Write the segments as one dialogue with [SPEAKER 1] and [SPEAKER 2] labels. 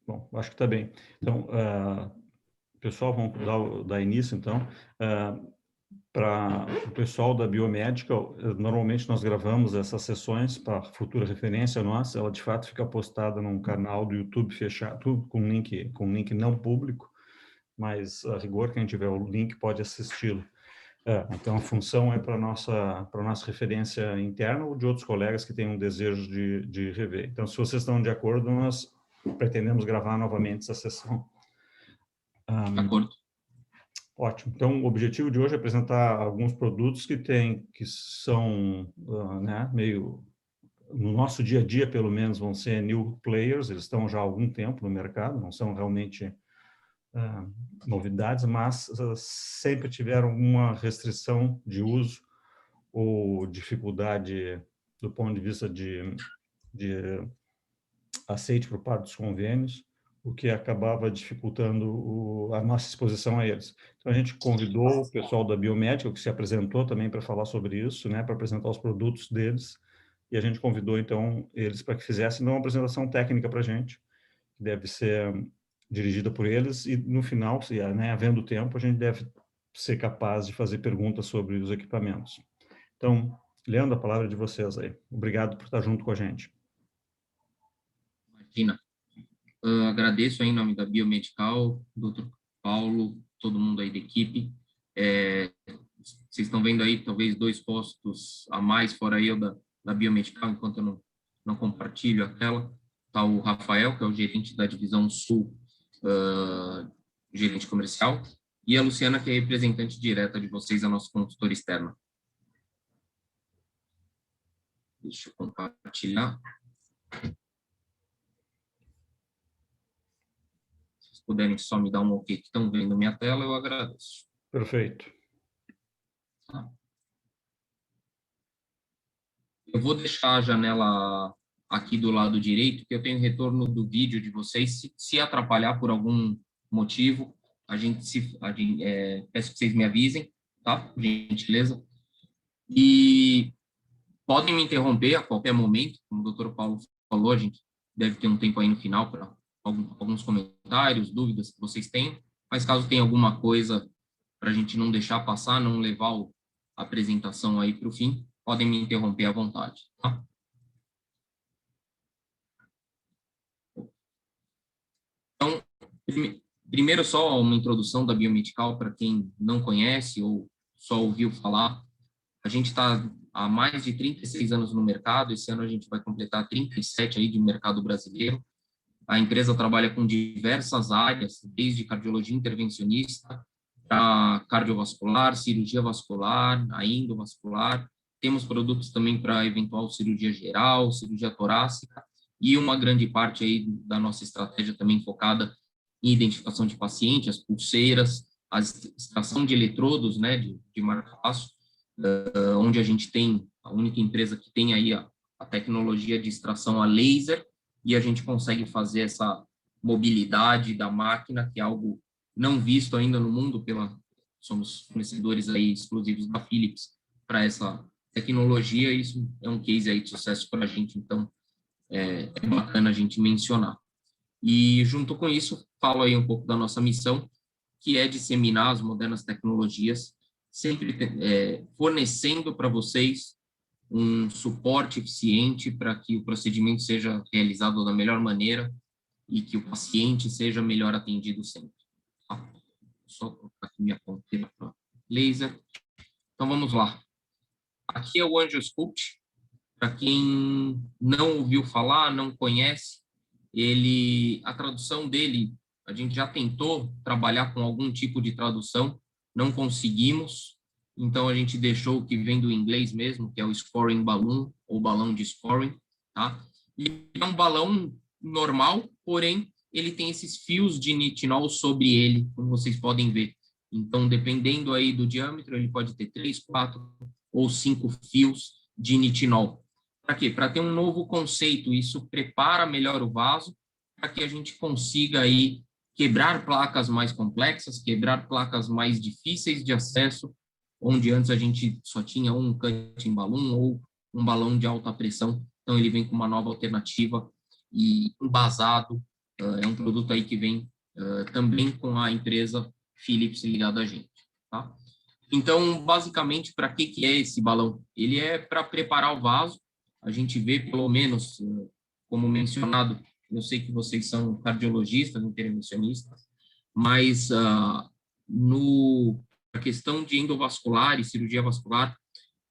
[SPEAKER 1] Bom, acho que está bem. Então, pessoal, vamos dar início, então. Para o pessoal da Biomedical, normalmente nós gravamos essas sessões para futura referência nossa, ela de fato fica postada num canal do YouTube fechado, com link não público, mas a rigor, quem tiver o link pode assisti-lo. Então, a função é para nossa referência interna ou de outros colegas que tenham desejo de rever. Então, se vocês estão de acordo, nós pretendemos gravar novamente essa sessão.
[SPEAKER 2] De acordo.
[SPEAKER 1] Ótimo. Então, o objetivo de hoje é apresentar alguns produtos que são, né, meio, no nosso dia a dia, pelo menos, vão ser new players, eles estão já há algum tempo no mercado, não são realmente novidades, mas sempre tiveram uma restrição de uso ou dificuldade do ponto de vista de aceite por parte dos convênios, o que acabava dificultando a nossa exposição a eles. Então, a gente convidou o pessoal da Biomédica, que se apresentou também para falar sobre isso, né, para apresentar os produtos deles, e a gente convidou, então, eles para que fizessem uma apresentação técnica para a gente, que deve ser dirigida por eles, e no final, né, havendo tempo, a gente deve ser capaz de fazer perguntas sobre os equipamentos. Então, Leandro, a palavra é de vocês aí. Obrigado por estar junto com a gente.
[SPEAKER 2] Imagina. Agradeço aí em nome da Biomedical, doutor Paulo, todo mundo aí da equipe. Vocês estão vendo aí, talvez, 2 postos a mais, fora eu da Biomedical, enquanto eu não compartilho a tela. Está o Rafael, que é o gerente da divisão Sul, gerente comercial, e a Luciana, que é representante direta de vocês, a nossa consultora externa. Deixa eu compartilhar. Se puderem só me dar um ok que estão vendo minha tela, eu agradeço.
[SPEAKER 1] Perfeito.
[SPEAKER 2] Eu vou deixar a janela aqui do lado direito, que eu tenho retorno do vídeo de vocês. Se atrapalhar por algum motivo, peço que vocês me avisem, tá? Por gentileza. E podem me interromper a qualquer momento, como o doutor Paulo falou, a gente deve ter um tempo aí no final para alguns comentários, dúvidas que vocês tenham, mas caso tenha alguma coisa para a gente não deixar passar, não levar a apresentação aí para o fim, podem me interromper à vontade, tá? Então, primeiro só uma introdução da Biomedical para quem não conhece ou só ouviu falar. A gente está há mais de 36 anos no mercado, esse ano a gente vai completar 37 aí de mercado brasileiro. A empresa trabalha com diversas áreas, desde cardiologia intervencionista, para cardiovascular, cirurgia vascular, a endovascular. Temos produtos também para eventual cirurgia geral, cirurgia torácica, e uma grande parte aí da nossa estratégia também focada em identificação de pacientes, as pulseiras, a extração de eletrodos, né, de marca-passo, onde a gente tem a única empresa que tem aí a tecnologia de extração a laser, e a gente consegue fazer essa mobilidade da máquina, que é algo não visto ainda no mundo, somos fornecedores aí exclusivos da Philips para essa tecnologia, e isso é um case aí de sucesso para a gente, então é bacana a gente mencionar. E junto com isso, falo aí um pouco da nossa missão, que é disseminar as modernas tecnologias, sempre fornecendo para vocês um suporte eficiente para que o procedimento seja realizado da melhor maneira e que o paciente seja melhor atendido sempre. Tá? Só colocar aqui minha ponteira para laser. Então, vamos lá. Aqui é o Angiosculpt. Para quem não ouviu falar, não conhece, a tradução dele, a gente já tentou trabalhar com algum tipo de tradução, não conseguimos, então a gente deixou o que vem do inglês mesmo, que é o scoring balloon, ou balão de scoring, tá? E é um balão normal, porém, ele tem esses fios de nitinol sobre ele, como vocês podem ver. Então, dependendo aí do diâmetro, ele pode ter 3, 4 ou 5 fios de nitinol. Para quê? Para ter um novo conceito, isso prepara melhor o vaso, para que a gente consiga aí quebrar placas mais complexas, quebrar placas mais difíceis de acesso, onde antes a gente só tinha um cutting balloon ou um balão de alta pressão. Então, ele vem com uma nova alternativa e embasado é um produto aí que vem também com a empresa Philips ligada a gente, tá? Então, basicamente, para que é esse balão? Ele é para preparar o vaso. A gente vê, pelo menos, como mencionado, eu sei que vocês são cardiologistas, intervencionistas, mas a questão de endovascular e cirurgia vascular,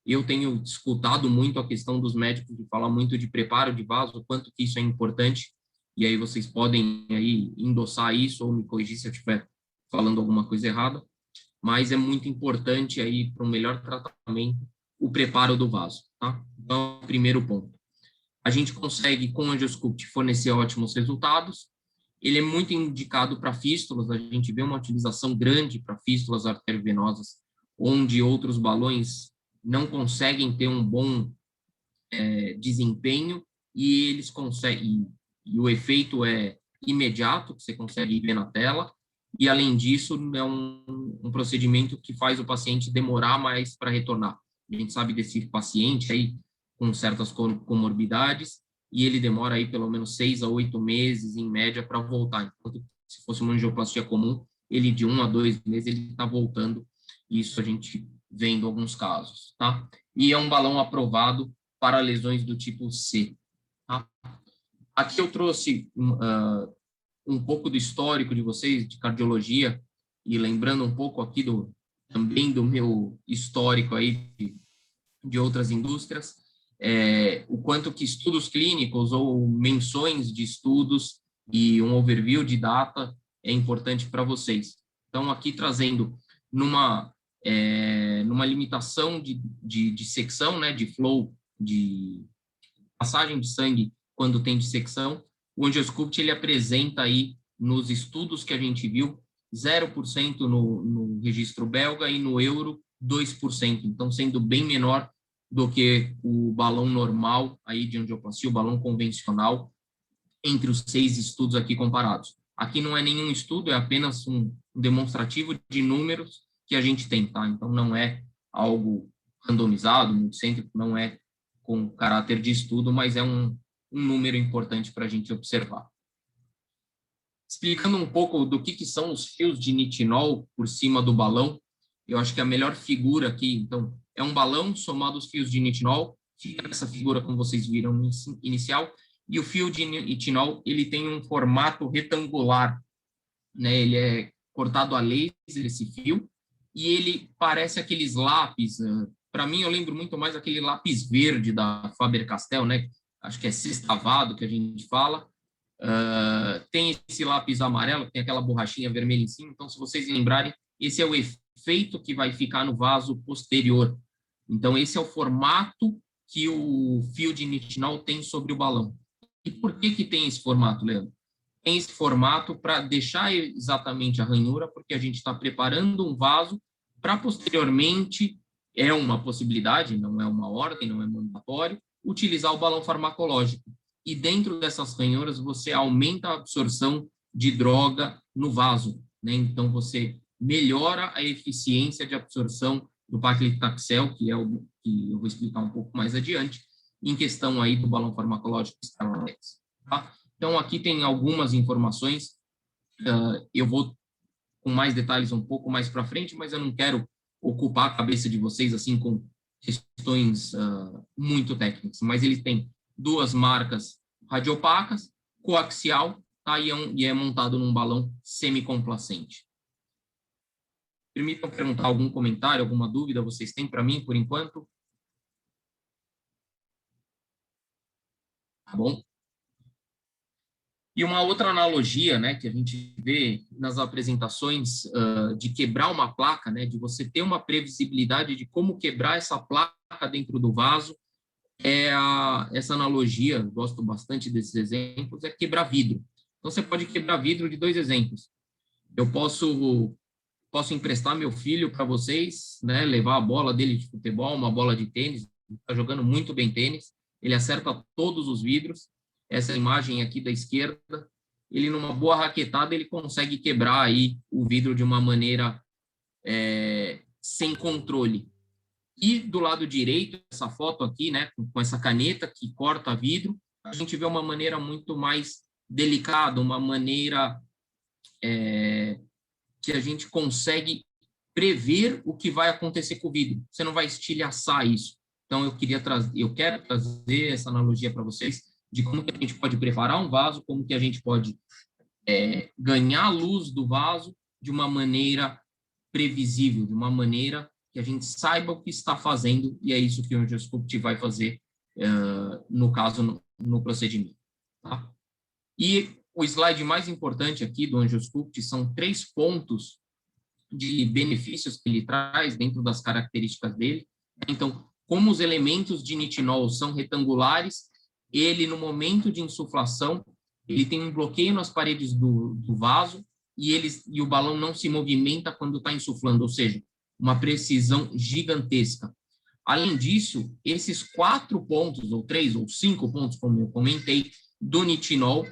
[SPEAKER 2] eu tenho escutado muito a questão dos médicos de falar muito de preparo de vaso, o quanto que isso é importante, e aí vocês podem aí endossar isso ou me corrigir se eu estiver falando alguma coisa errada, mas é muito importante aí para um melhor tratamento o preparo do vaso, tá? Então, primeiro ponto. A gente consegue, com o angiosculpt, fornecer ótimos resultados. Ele é muito indicado para fístulas, a gente vê uma utilização grande para fístulas arteriovenosas, onde outros balões não conseguem ter um bom desempenho e eles conseguem, e o efeito é imediato, que você consegue ver na tela, e além disso, é um procedimento que faz o paciente demorar mais para retornar. A gente sabe desse paciente aí com certas comorbidades, e ele demora aí pelo menos 6 a 8 meses, em média, para voltar. Enquanto se fosse uma angioplastia comum, ele de 1 a 2 meses, ele está voltando. Isso a gente vê em alguns casos, tá? E é um balão aprovado para lesões do tipo C, tá? Aqui eu trouxe um pouco do histórico de vocês, de cardiologia, e lembrando um pouco aqui também do meu histórico aí de outras indústrias, o quanto que estudos clínicos ou menções de estudos e um overview de data é importante para vocês. Então, aqui trazendo numa limitação de secção, né, de flow, de passagem de sangue quando tem dissecção, o angiosculpt ele apresenta aí nos estudos que a gente viu 0% no registro belga e no euro 2%, então sendo bem menor do que o balão normal aí de angioplastia, o balão convencional, entre os 6 estudos aqui comparados. Aqui não é nenhum estudo, é apenas um demonstrativo de números que a gente tem, tá? Então não é algo randomizado, multicêntrico, não é com caráter de estudo, mas é um número importante para a gente observar. Explicando um pouco do que são os fios de nitinol por cima do balão, eu acho que a melhor figura aqui, então, é um balão somado os fios de nitinol, fica essa figura como vocês viram no inicial, e o fio de nitinol, ele tem um formato retangular, né? Ele é cortado a laser, esse fio, e ele parece aqueles lápis, para mim eu lembro muito mais aquele lápis verde da Faber-Castell, né? Acho que é sextavado que a gente fala. Tem esse lápis amarelo, tem aquela borrachinha vermelha em cima, então se vocês lembrarem, esse é o efeito que vai ficar no vaso posterior. Então esse é o formato que o fio de nitinol tem sobre o balão. E por que tem esse formato, Leandro? Tem esse formato para deixar exatamente a ranhura, porque a gente está preparando um vaso para posteriormente, é uma possibilidade, não é uma ordem, não é mandatório, utilizar o balão farmacológico. E dentro dessas ranhuras você aumenta a absorção de droga no vaso, né? Então você melhora a eficiência de absorção do paclitaxel, que é o que eu vou explicar um pouco mais adiante, em questão aí do balão farmacológico Starlex, tá? Então aqui tem algumas informações, eu vou com mais detalhes um pouco mais para frente, mas eu não quero ocupar a cabeça de vocês assim com questões muito técnicas, mas ele tem 2 marcas radiopacas, coaxial, tá? E é montado num balão semicomplacente. Permitam perguntar algum comentário, alguma dúvida vocês têm para mim, por enquanto? Tá bom? E uma outra analogia, né, que a gente vê nas apresentações de quebrar uma placa, né, de você ter uma previsibilidade de como quebrar essa placa dentro do vaso, essa analogia, gosto bastante desses exemplos, é quebrar vidro. Então, você pode quebrar vidro de 2 exemplos. Eu posso emprestar meu filho para vocês, né, levar a bola dele de futebol, uma bola de tênis, está jogando muito bem tênis, ele acerta todos os vidros. Essa imagem aqui da esquerda, ele numa boa raquetada, ele consegue quebrar aí o vidro de uma maneira sem controle. E do lado direito, essa foto aqui, né, com essa caneta que corta vidro, a gente vê uma maneira muito mais delicada, uma maneira que a gente consegue prever o que vai acontecer com o vidro. Você não vai estilhaçar isso. Então, eu quero trazer essa analogia para vocês de como que a gente pode preparar um vaso, como que a gente pode ganhar a luz do vaso de uma maneira previsível, de uma maneira que a gente saiba o que está fazendo, e é isso que o Angiosculpt vai fazer, no caso, no procedimento. Tá? E o slide mais importante aqui do Angiosculpt são 3 pontos de benefícios que ele traz dentro das características dele. Então, como os elementos de nitinol são retangulares, ele, no momento de insuflação, ele tem um bloqueio nas paredes do vaso e o balão não se movimenta quando está insuflando, ou seja, uma precisão gigantesca. Além disso, esses 4 pontos, ou 3 ou 5 pontos, como eu comentei, do nitinol,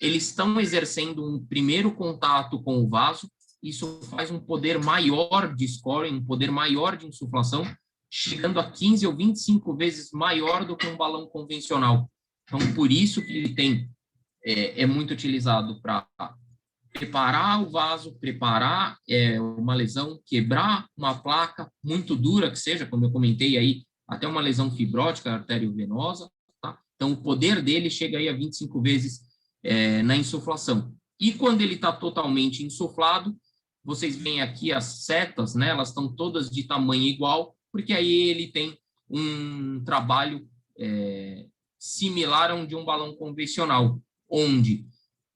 [SPEAKER 2] eles estão exercendo um primeiro contato com o vaso. Isso faz um poder maior de scoring, um poder maior de insuflação, chegando a 15 ou 25 vezes maior do que um balão convencional. Então, por isso que ele é muito utilizado para preparar o vaso, preparar uma lesão, quebrar uma placa muito dura que seja, como eu comentei aí, até uma lesão fibrótica arteriovenosa. Tá? Então, o poder dele chega aí a 25 vezes na insuflação. E quando ele está totalmente insuflado, vocês veem aqui as setas, né? Elas estão todas de tamanho igual, porque aí ele tem um trabalho similar a um de um balão convencional, onde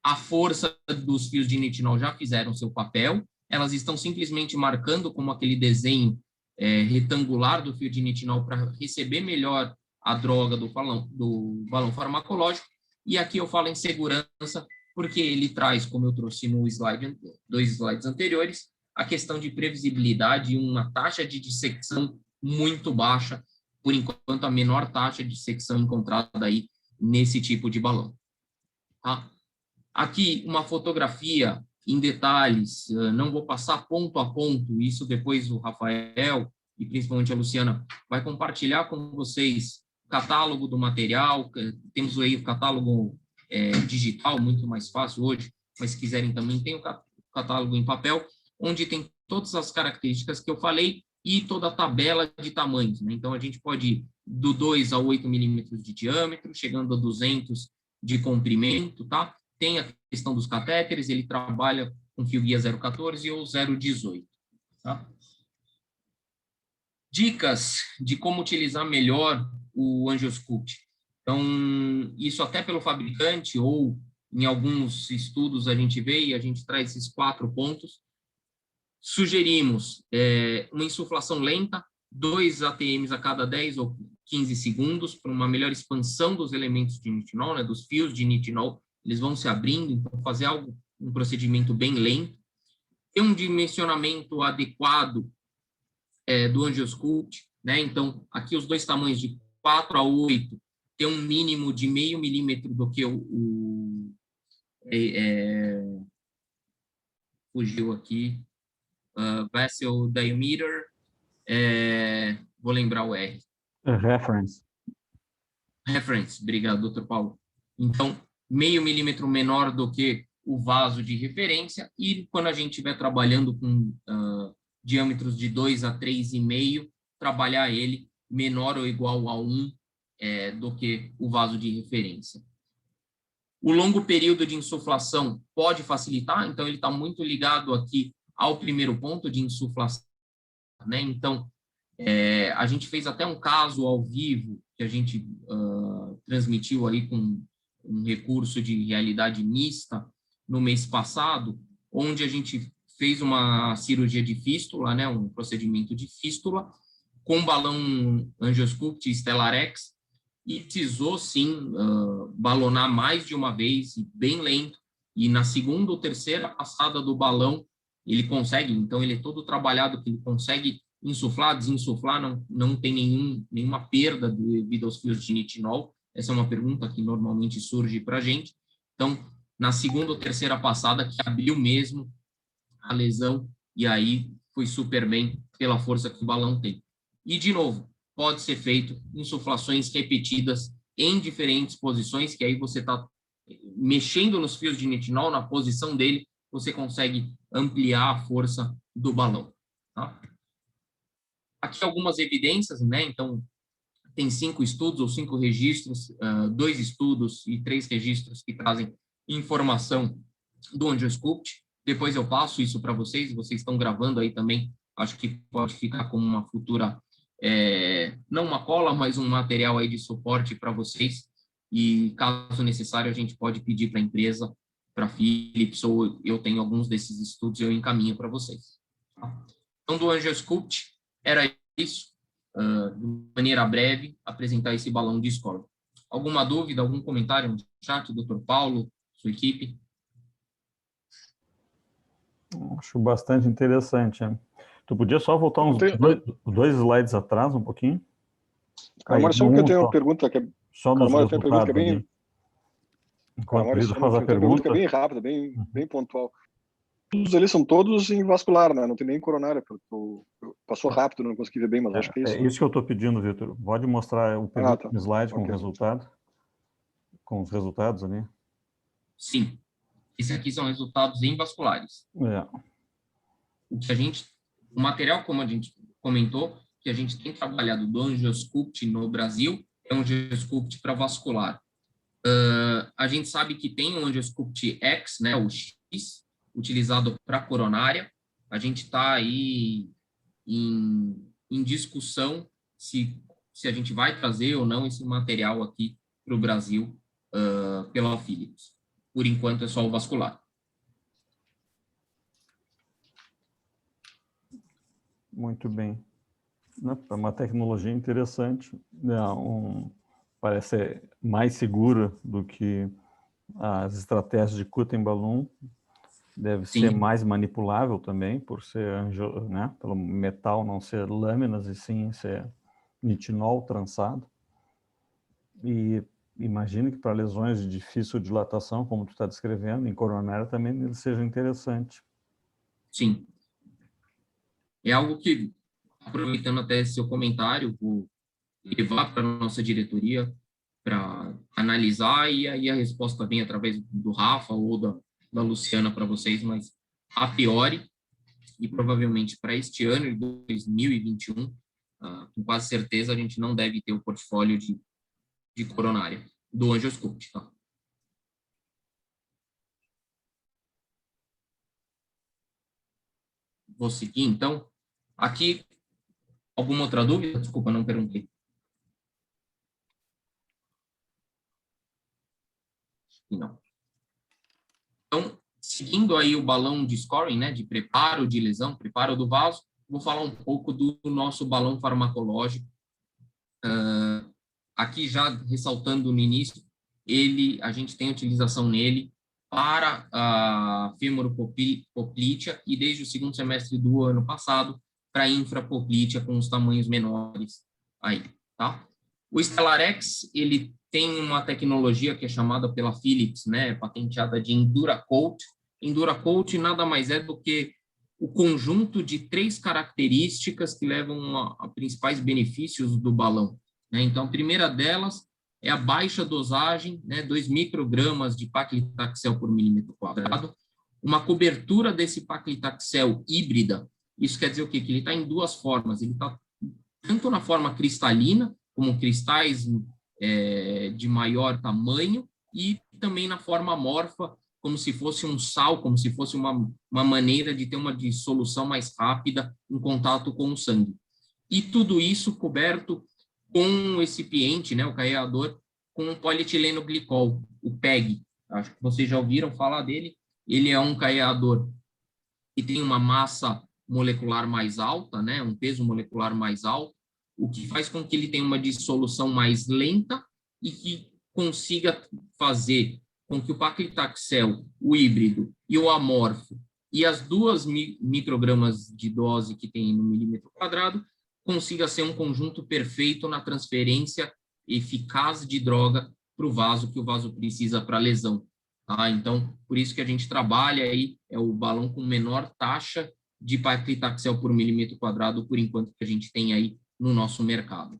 [SPEAKER 2] a força dos fios de nitinol já fizeram seu papel, elas estão simplesmente marcando como aquele desenho retangular do fio de nitinol para receber melhor a droga do balão farmacológico, e aqui eu falo em segurança, porque ele traz, como eu trouxe no slide, 2 slides anteriores, a questão de previsibilidade e uma taxa de dissecção muito baixa, por enquanto a menor taxa de dissecção encontrada aí nesse tipo de balão. Tá? Aqui uma fotografia em detalhes, não vou passar ponto a ponto, isso depois o Rafael e principalmente a Luciana vai compartilhar com vocês o catálogo do material, temos aí o catálogo digital, muito mais fácil hoje, mas se quiserem também tem o catálogo em papel, onde tem todas as características que eu falei e toda a tabela de tamanhos. Né? Então, a gente pode ir do 2 a 8 milímetros de diâmetro, chegando a 200 de comprimento, tá? Tem a questão dos catéteres, ele trabalha com fio guia 014 ou 018, tá? Dicas de como utilizar melhor o Angiosculpt. Então, isso até pelo fabricante ou em alguns estudos a gente vê e a gente traz esses 4 pontos. Sugerimos uma insuflação lenta, 2 ATMs a cada 10 ou 15 segundos, para uma melhor expansão dos elementos de nitinol, né, dos fios de nitinol, eles vão se abrindo, então fazer um procedimento bem lento. Ter um dimensionamento adequado do Angiosculpt, né, então aqui os 2 tamanhos de 4 a 8, ter um mínimo de meio milímetro do que fugiu aqui, vessel diameter, vou lembrar o R.
[SPEAKER 3] Reference.
[SPEAKER 2] Reference, obrigado, Dr. Paulo. Então, meio milímetro menor do que o vaso de referência, e quando a gente estiver trabalhando com diâmetros de 2 a 3,5, trabalhar ele menor ou igual a 1 do que o vaso de referência. O longo período de insuflação pode facilitar, então ele está muito ligado aqui ao primeiro ponto de insuflação, né? Então, a gente fez até um caso ao vivo que a gente transmitiu aí com um recurso de realidade mista no mês passado, onde a gente fez uma cirurgia de fístula, né? Um procedimento de fístula com balão Angiosculpt Stellarex, e precisou, sim, balonar mais de uma vez, bem lento, e na segunda ou terceira passada do balão, ele consegue, então ele é todo trabalhado, que ele consegue insuflar, desinsuflar, não tem nenhuma perda devido aos fios de nitinol. Essa é uma pergunta que normalmente surge para a gente. Então, na segunda ou terceira passada, que abriu mesmo a lesão, e aí foi super bem pela força que o balão tem. E, de novo, pode ser feito insuflações repetidas em diferentes posições, que aí você está mexendo nos fios de nitinol, na posição dele, você consegue ampliar a força do balão. Tá? Aqui algumas evidências, né? Então, tem 5 estudos ou 5 registros, 2 estudos e 3 registros que trazem informação do AngioSculpt. Depois eu passo isso para vocês estão gravando aí também, acho que pode ficar como uma futura, não uma cola, mas um material aí de suporte para vocês, e caso necessário a gente pode pedir para a empresa, para a Philips, ou eu tenho alguns desses estudos e eu encaminho para vocês. Então, do AngioSculpt, era isso, de maneira breve, apresentar esse balão de score. Alguma dúvida, algum comentário no chat, Dr. Paulo, sua equipe?
[SPEAKER 1] Acho bastante interessante. Tu podia só voltar uns dois slides atrás, um pouquinho?
[SPEAKER 3] Carmona, só que eu tenho uma pergunta que é...
[SPEAKER 1] Só nos
[SPEAKER 3] Carmona, tem uma pergunta que é bem...
[SPEAKER 1] Carmona, faz a pergunta
[SPEAKER 3] que é bem rápida, bem pontual. Eles são todos em vascular, né? Não tem nem coronária. Passou rápido, não consegui ver bem, mas acho que é isso.
[SPEAKER 1] É isso que eu estou pedindo, Vitor. Pode mostrar o primeiro slide com o resultado? Com os resultados ali?
[SPEAKER 2] Sim. Esses aqui são resultados em vasculares. O material, como a gente comentou, que a gente tem trabalhado do AngioSculpt no Brasil, é um AngioSculpt para vascular. A gente sabe que tem um AngioSculpt X, né, o X, utilizado para coronária. A gente está aí em discussão se a gente vai trazer ou não esse material aqui para o Brasil pela Philips. Por enquanto é só o vascular.
[SPEAKER 1] Muito bem. É uma tecnologia interessante. Parece ser mais segura do que as estratégias de Cutting-Balloon. Deve ser mais manipulável também, por ser, né, pelo metal não ser lâminas, e sim ser nitinol trançado. E imagino que para lesões de difícil dilatação, como tu está descrevendo, em coronária também ele seja interessante.
[SPEAKER 2] Sim. É algo que, aproveitando até seu comentário, vou levar para a nossa diretoria para analisar, e aí a resposta vem através do Rafa ou da Luciana para vocês, mas a priori, e provavelmente para este ano de 2021, com quase certeza a gente não deve ter o portfólio de coronária do AngioSculpt, tá? Vou seguir, então. Aqui, alguma outra dúvida? Desculpa, não perguntei. Não. Então, seguindo aí o balão de scoring, né, de preparo de lesão, preparo do vaso, vou falar um pouco do nosso balão farmacológico. Aqui já ressaltando no início, a gente tem utilização nele para a femoropoplítea e desde o segundo semestre do ano passado para infrapoplítea com os tamanhos menores aí, tá? O Stellarex, ele tem uma tecnologia que é chamada pela Philips, né, patenteada de EnduraCoat. EnduraCoat nada mais é do que o conjunto de 3 características que levam a principais benefícios do balão, né? Então, a primeira delas é a baixa dosagem, né, 2 microgramas de paclitaxel por milímetro quadrado, uma cobertura desse paclitaxel híbrida. Isso quer dizer o quê? Que ele está em 2 formas. Ele está tanto na forma cristalina, como cristais de maior tamanho, e também na forma amorfa, como se fosse um sal, como se fosse uma maneira de ter uma dissolução mais rápida em contato com o sangue. E tudo isso coberto com um recipiente, né, o carreador, com polietileno glicol, o PEG. Acho que vocês já ouviram falar dele. Ele é um carreador que tem uma massa molecular mais alta, né, um peso molecular mais alto, o que faz com que ele tenha uma dissolução mais lenta e que consiga fazer com que o paclitaxel, o híbrido e o amorfo, e as 2 microgramas de dose que tem no milímetro quadrado, consiga ser um conjunto perfeito na transferência eficaz de droga para o vaso, que o vaso precisa para a lesão. Tá? Então, por isso que a gente trabalha aí, é o balão com menor taxa de paclitaxel por milímetro quadrado, por enquanto, que a gente tem aí no nosso mercado.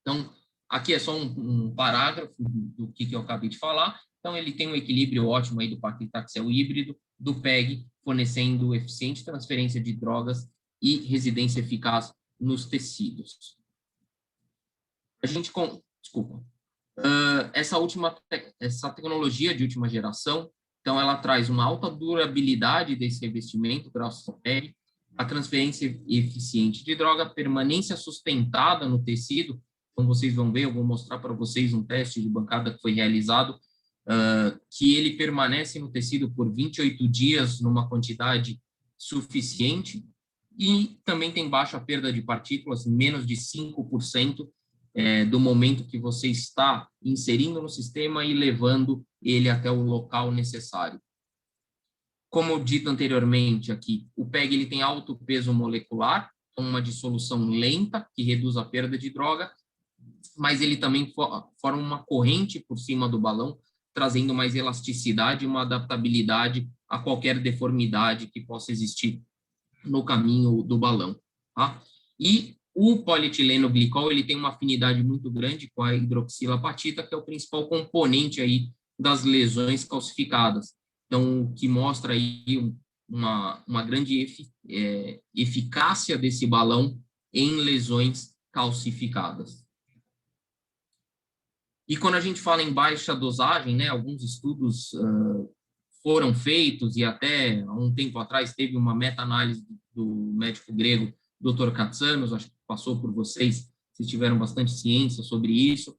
[SPEAKER 2] Então, aqui é só um parágrafo do que eu acabei de falar. Então, ele tem um equilíbrio ótimo aí do paclitaxel híbrido, do PEG, fornecendo eficiente transferência de drogas e residência eficaz nos tecidos. Desculpa. Essa tecnologia de última geração, então, ela traz uma alta durabilidade desse revestimento, graças ao PEG, a transferência eficiente de droga, permanência sustentada no tecido. Como vocês vão ver, eu vou mostrar para vocês um teste de bancada que foi realizado, que ele permanece no tecido por 28 dias numa quantidade suficiente, e também tem baixa perda de partículas, menos de 5% do momento que você está inserindo no sistema e levando ele até o local necessário. Como dito anteriormente aqui, o PEG ele tem alto peso molecular, uma dissolução lenta que reduz a perda de droga, mas ele também forma uma corrente por cima do balão, trazendo mais elasticidade e uma adaptabilidade a qualquer deformidade que possa existir no caminho do balão. Tá? E o polietileno glicol ele tem uma afinidade muito grande com a hidroxilapatita, que é o principal componente aí das lesões calcificadas. Então, o que mostra aí uma grande eficácia desse balão em lesões calcificadas. E quando a gente fala em baixa dosagem, né, alguns estudos foram feitos, e até há um tempo atrás teve uma meta-análise do médico grego, Dr. Katsanos, acho que passou por vocês tiveram bastante ciência sobre isso.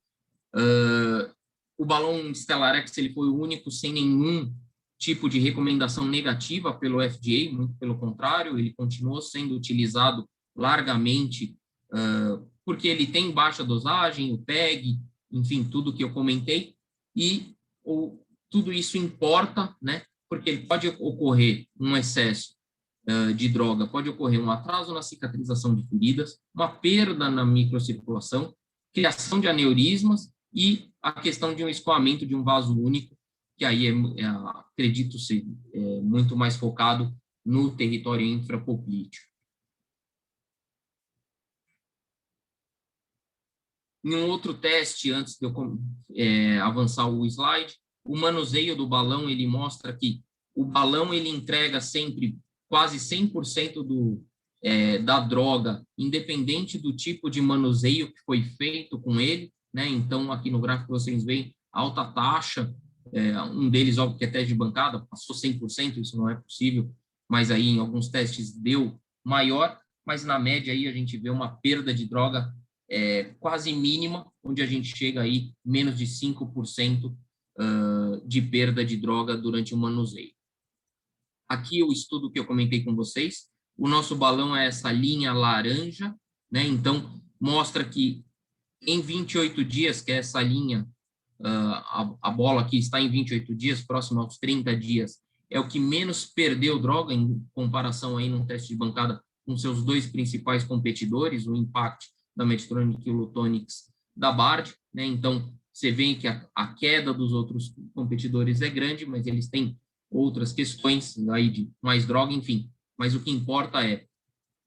[SPEAKER 2] O balão Stellarex ele foi o único sem nenhum tipo de recomendação negativa pelo FDA, muito pelo contrário, ele continuou sendo utilizado largamente, porque ele tem baixa dosagem, o PEG, enfim, tudo que eu comentei, e tudo isso importa, né, porque pode ocorrer um excesso de droga, pode ocorrer um atraso na cicatrização de feridas, uma perda na microcirculação, criação de aneurismas e a questão de um escoamento de um vaso único, que aí acredito ser muito mais focado no território infrapoplíteo. Em um outro teste, antes de eu avançar o slide, o manuseio do balão, ele mostra que o balão ele entrega sempre quase 100% da droga, independente do tipo de manuseio que foi feito com ele, né? Então, aqui no gráfico vocês veem alta taxa, um deles, óbvio, que é teste de bancada, passou 100%, isso não é possível, mas aí em alguns testes deu maior, mas na média aí a gente vê uma perda de droga quase mínima, onde a gente chega aí menos de 5% de perda de droga durante o manuseio. Aqui o estudo que eu comentei com vocês, o nosso balão é essa linha laranja, né? Então, mostra que em 28 dias, que é essa linha, a bola aqui está em 28 dias, próximo aos 30 dias, é o que menos perdeu droga em comparação aí num teste de bancada com seus dois principais competidores, o Impact da Medtronic e o Lutonix da Bard, né? Então, você vê que a queda dos outros competidores é grande, mas eles têm outras questões aí de mais droga, enfim. Mas o que importa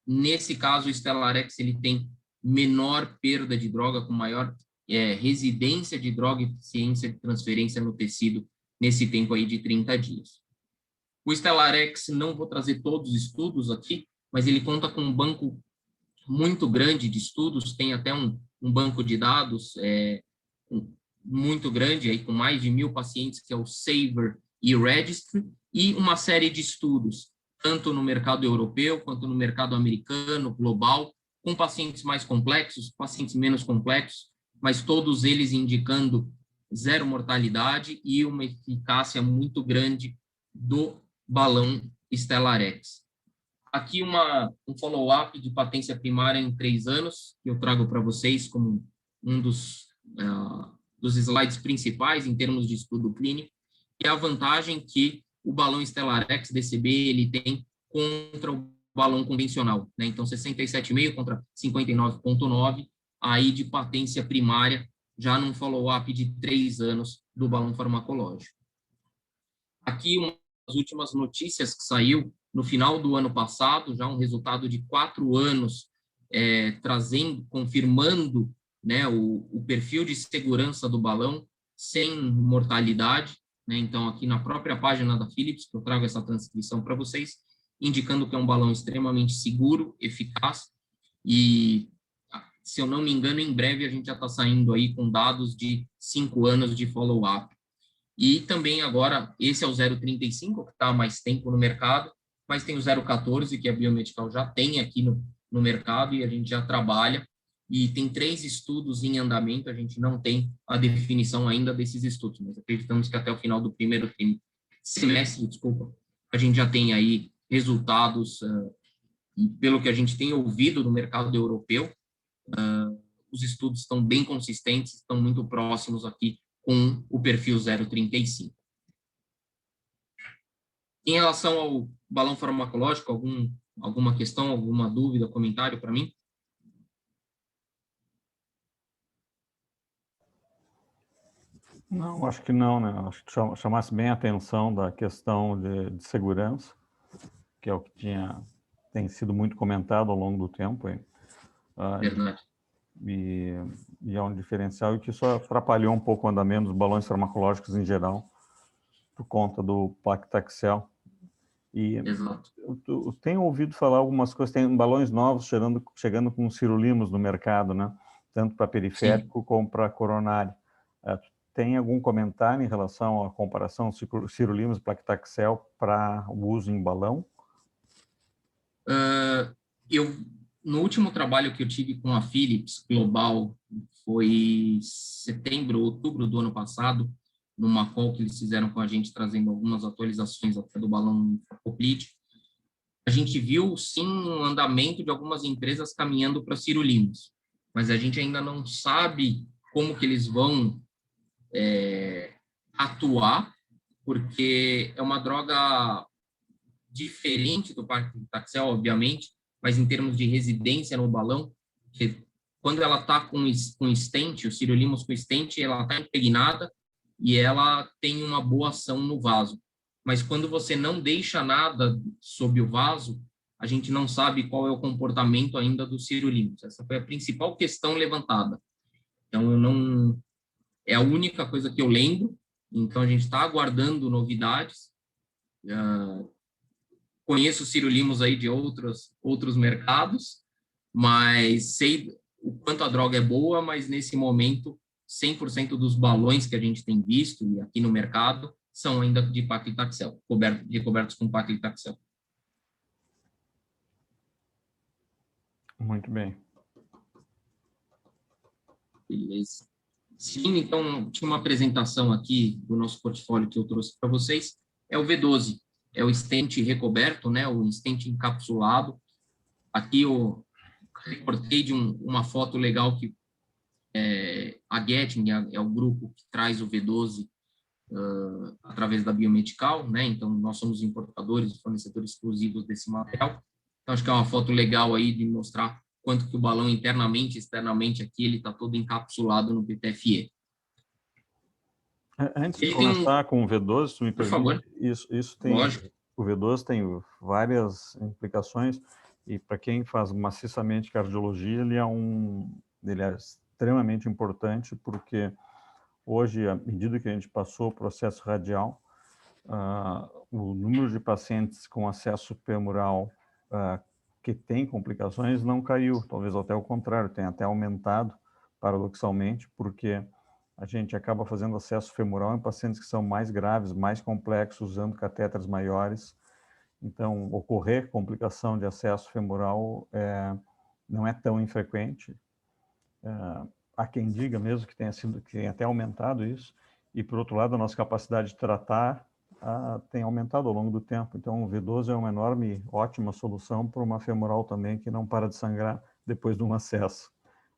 [SPEAKER 2] nesse caso, o Stellarex ele tem menor perda de droga, com maior residência de droga e eficiência de transferência no tecido nesse tempo aí de 30 dias. O Stellarex, não vou trazer todos os estudos aqui, mas ele conta com um banco muito grande de estudos, tem até um banco de dados muito grande, aí, com mais de 1.000 pacientes, que é o SAVOR e-Registry, e uma série de estudos, tanto no mercado europeu, quanto no mercado americano, global, com pacientes mais complexos, pacientes menos complexos, mas todos eles indicando zero mortalidade e uma eficácia muito grande do balão Stellarex. Aqui um follow-up de patência primária em 3 anos, que eu trago para vocês como um dos slides principais em termos de estudo clínico, e a vantagem que o balão Stellarex DCB ele tem contra o balão convencional, né? Então, 67,5 contra 59,9, aí de patência primária, já num follow-up de 3 anos do balão farmacológico. Aqui, uma das últimas notícias que saiu no final do ano passado, já um resultado de 4 anos, confirmando, né, o perfil de segurança do balão sem mortalidade, né? Então, aqui na própria página da Philips, que eu trago essa transcrição para vocês, indicando que é um balão extremamente seguro, eficaz, e, se eu não me engano, em breve a gente já está saindo aí com dados de 5 anos de follow-up. E também agora, esse é o 0,35, que está há mais tempo no mercado, mas tem o 0,14, que a Biomedical já tem aqui no mercado e a gente já trabalha. E tem 3 estudos em andamento, a gente não tem a definição ainda desses estudos, mas acreditamos que até o final do primeiro semestre, a gente já tem aí resultados, e pelo que a gente tem ouvido no mercado europeu, os estudos estão bem consistentes, estão muito próximos aqui com o perfil 0,35. Em relação ao balão farmacológico, alguma questão, alguma dúvida, comentário para mim?
[SPEAKER 1] Não, acho que não, né? Acho que chamasse bem a atenção da questão de segurança, que é o que tem sido muito comentado ao longo do tempo.
[SPEAKER 2] Verdade.
[SPEAKER 1] E é um diferencial, e que isso atrapalhou um pouco o andamento dos balões farmacológicos em geral, por conta do paclitaxel. E
[SPEAKER 2] Exato.
[SPEAKER 1] eu tenho ouvido falar algumas coisas, tem balões novos chegando com sirolimus no mercado, né? Tanto para periférico como para coronário. Tem algum comentário em relação à comparação sirolimus e paclitaxel para o uso em balão?
[SPEAKER 2] No último trabalho que eu tive com a Philips Global, foi setembro, outubro do ano passado, numa call que eles fizeram com a gente, trazendo algumas atualizações até do balão Foplite, a gente viu, sim, um andamento de algumas empresas caminhando para sirolimus, mas a gente ainda não sabe como que eles vão atuar, porque é uma droga diferente do paclitaxel, obviamente, mas em termos de residência no balão, que quando ela está com stent, o sirolimus com stent, ela está impregnada e ela tem uma boa ação no vaso. Mas quando você não deixa nada sob o vaso, a gente não sabe qual é o comportamento ainda do sirolimus. Essa foi a principal questão levantada. Então, eu não... É a única coisa que eu lembro. Então, a gente está aguardando novidades. Conheço o sirolimus aí de outros mercados, mas sei o quanto a droga é boa, mas nesse momento 100% dos balões que a gente tem visto e aqui no mercado são ainda de paclitaxel, recobertos com paclitaxel.
[SPEAKER 1] Muito bem.
[SPEAKER 2] Beleza. Sim, então, tinha uma apresentação aqui do nosso portfólio que eu trouxe para vocês. É o V12, é o stent recoberto, né, o stent encapsulado. Aqui eu recortei de uma foto legal que a Getin é o grupo que traz o V12 através da Biomedical, né? Então, nós somos importadores e fornecedores exclusivos desse material. Então, acho que é uma foto legal aí de mostrar quanto que o balão internamente e externamente aqui, ele está todo encapsulado no PTFE.
[SPEAKER 1] Antes de começar com o V12, se me permite,
[SPEAKER 2] por favor.
[SPEAKER 1] Isso tem,
[SPEAKER 2] Lógico.
[SPEAKER 1] o V12 tem várias implicações, e para quem faz maciçamente cardiologia, ele é extremamente importante, porque hoje, à medida que a gente passou o processo radial, o número de pacientes com acesso femoral que tem complicações não caiu, talvez até o contrário, tem até aumentado paradoxalmente, porque a gente acaba fazendo acesso femoral em pacientes que são mais graves, mais complexos, usando catéteres maiores. Então, ocorrer complicação de acesso femoral não é tão infrequente. Há quem diga mesmo que tenha até aumentado isso. E, por outro lado, a nossa capacidade de tratar tem aumentado ao longo do tempo. Então, o V12 é uma enorme, ótima solução para uma femoral também que não para de sangrar depois de um acesso.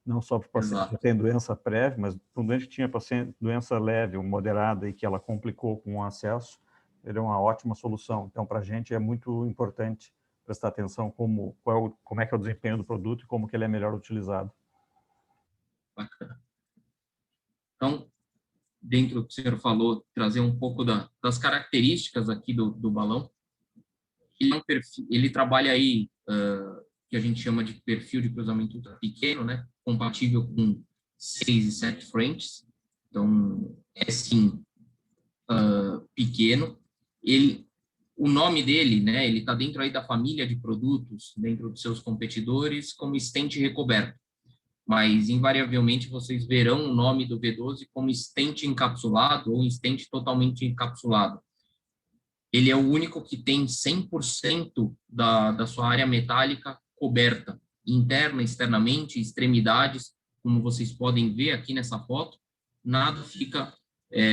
[SPEAKER 1] Não só para o paciente que tem doença prévia, mas para um doente que tinha doença leve ou moderada e que ela complicou com o acesso, ele é uma ótima solução. Então, para a gente é muito importante prestar atenção como é que é o desempenho do produto e como que ele é melhor utilizado.
[SPEAKER 2] Bacana. Então, dentro do que o senhor falou, trazer um pouco das características aqui do balão. Ele trabalha aí, que a gente chama de perfil de cruzamento pequeno, né? Compatível com 6 e 7 frentes. Então, sim, pequeno. O nome dele, né, ele está dentro aí da família de produtos, dentro dos seus competidores, como stent recoberto. Mas, invariavelmente, vocês verão o nome do V12 como stent encapsulado ou stent totalmente encapsulado. Ele é o único que tem 100% da sua área metálica coberta, interna, externamente, extremidades, como vocês podem ver aqui nessa foto, nada fica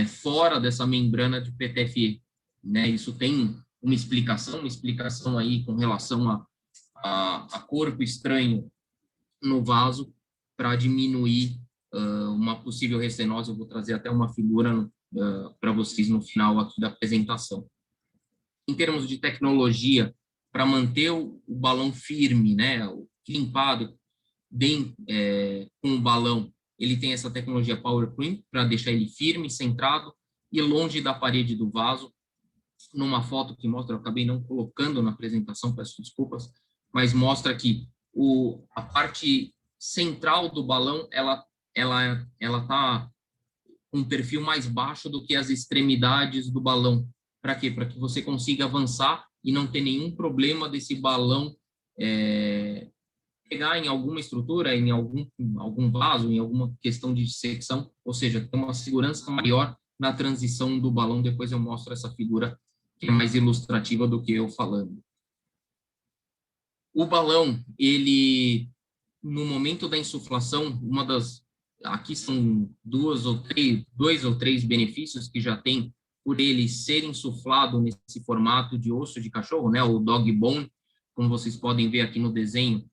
[SPEAKER 2] fora dessa membrana de PTFE, né? Isso tem uma explicação aí com relação a corpo estranho no vaso para diminuir uma possível restenose. Eu vou trazer até uma figura para vocês no final aqui da apresentação. Em termos de tecnologia, para manter o balão firme, né, limpado, bem com o balão, ele tem essa tecnologia Power Crimp para deixar ele firme, centrado e longe da parede do vaso. Numa foto que mostra, eu acabei não colocando na apresentação, peço desculpas, mas mostra que a parte central do balão, ela está com um perfil mais baixo do que as extremidades do balão. Para quê? Para que você consiga avançar e não ter nenhum problema desse balão pegar em alguma estrutura, em algum vaso, em alguma questão de secção, ou seja, ter uma segurança maior na transição do balão. Depois eu mostro essa figura que é mais ilustrativa do que eu falando. O balão, ele, no momento da insuflação, aqui são dois ou três benefícios que já tem por ele ser insuflado nesse formato de osso de cachorro, né, o dog bone, como vocês podem ver aqui no desenho,